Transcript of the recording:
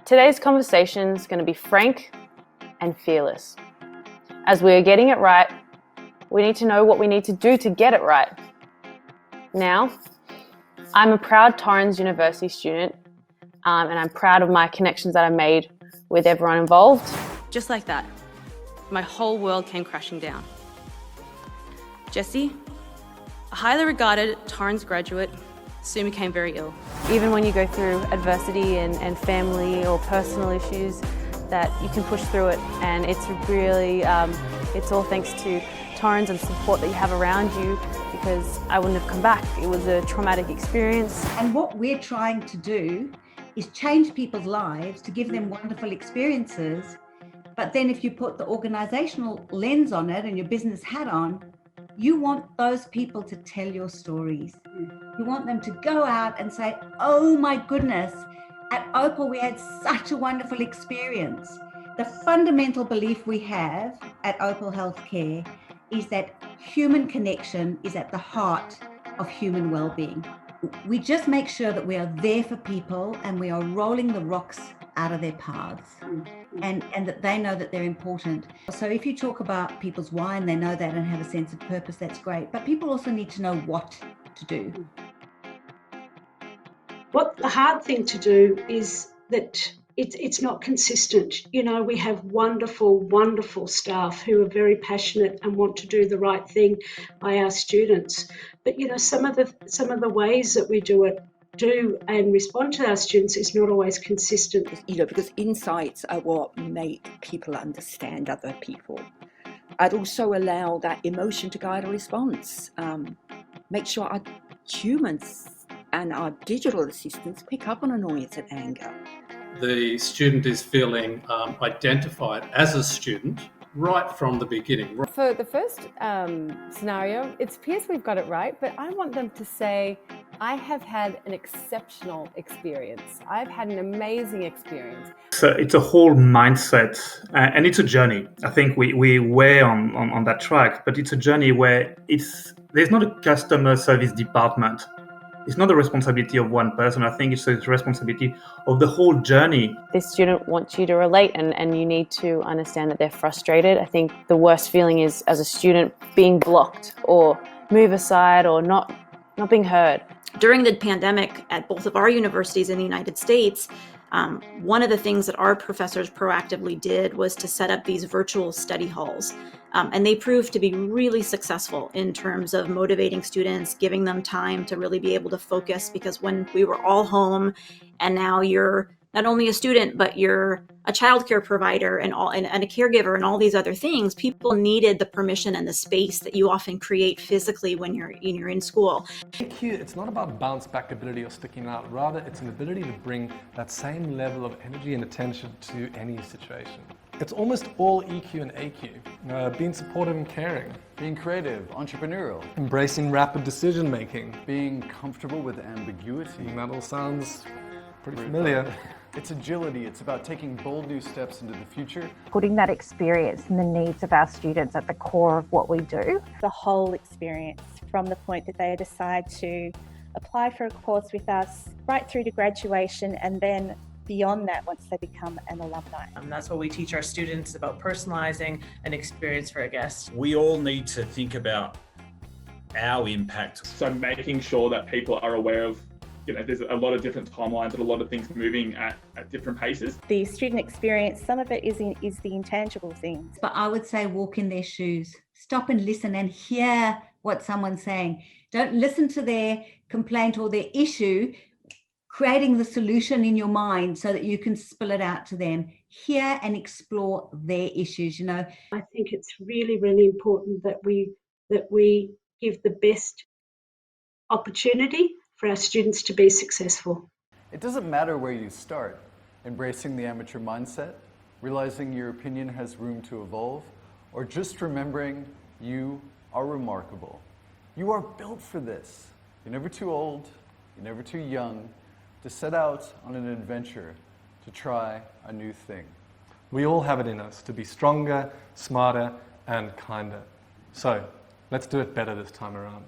Today's conversation is going to be frank and fearless. As we are getting it right, we need to know what we need to do to get it right. Now, I'm a proud Torrens University student, and I'm proud of my connections that I made with everyone involved. Just like that, my whole world came crashing down. Jessie, a highly regarded Torrens graduate, soon became very ill. Even when you go through adversity and family or personal issues, that you can push through it, and it's really, it's all thanks to Torrens and support that you have around you, because I wouldn't have come back. It was a traumatic experience. And what we're trying to do is change people's lives to give them wonderful experiences. But then if you put the organizational lens on it and your business hat on, you want those people to tell your stories. You want them to go out and say, oh my goodness, at Opal we had such a wonderful experience. The fundamental belief we have at Opal Healthcare is that human connection is at the heart of human well-being. We just make sure that we are there for people and we are rolling the rocks out of their paths, and that they know that they're important. So if you talk about people's why and they know that and have a sense of purpose, that's great. But people also need to know what to do. What the hard thing to do is that it's not consistent. You know, we have wonderful, wonderful staff who are very passionate and want to do the right thing by our students. But, you know, some of the ways that we do and respond to our students is not always consistent. You know, because insights are what make people understand other people. I'd also allow that emotion to guide a response. Make sure our humans and our digital assistants pick up on annoyance and anger. The student is feeling identified as a student right from the beginning. For the first scenario, it appears we've got it right, but I want them to say, I have had an exceptional experience. I've had an amazing experience. So it's a whole mindset, and it's a journey. I think we were on that track, but it's a journey where there's not a customer service department. It's not the responsibility of one person. I think it's the responsibility of the whole journey. This student wants you to relate, and you need to understand that they're frustrated. I think the worst feeling is, as a student, being blocked or move aside or not being heard. During the pandemic at both of our universities in the United States, one of the things that our professors proactively did was to set up these virtual study halls. And they proved to be really successful in terms of motivating students, giving them time to really be able to focus, because when we were all home and now you're not only a student, but you're a childcare provider and a caregiver and all these other things, people needed the permission and the space that you often create physically when you're in school. EQ, it's not about bounce back ability or sticking out. Rather, it's an ability to bring that same level of energy and attention to any situation. It's almost all EQ and AQ. Being supportive and caring. Being creative, entrepreneurial. Embracing rapid decision making. Being comfortable with ambiguity. And that all sounds pretty familiar. It's agility. It's about taking bold new steps into the future. Putting that experience and the needs of our students at the core of what we do. The whole experience, from the point that they decide to apply for a course with us right through to graduation, and then beyond that once they become an alumni. That's what we teach our students about personalizing an experience for a guest. We all need to think about our impact. So making sure that people are aware of, you know, there's a lot of different timelines and a lot of things moving at different paces. The student experience, some of it is the intangible things. But I would say walk in their shoes. Stop and listen and hear what someone's saying. Don't listen to their complaint or their issue, creating the solution in your mind so that you can spill it out to them. Hear and explore their issues, you know. I think it's really, really important that we give the best opportunity for our students to be successful. It doesn't matter where you start. Embracing the amateur mindset, realizing your opinion has room to evolve, or just remembering you are remarkable. You are built for this. You're never too old, you're never too young to set out on an adventure to try a new thing. We all have it in us to be stronger, smarter, and kinder. So let's do it better this time around.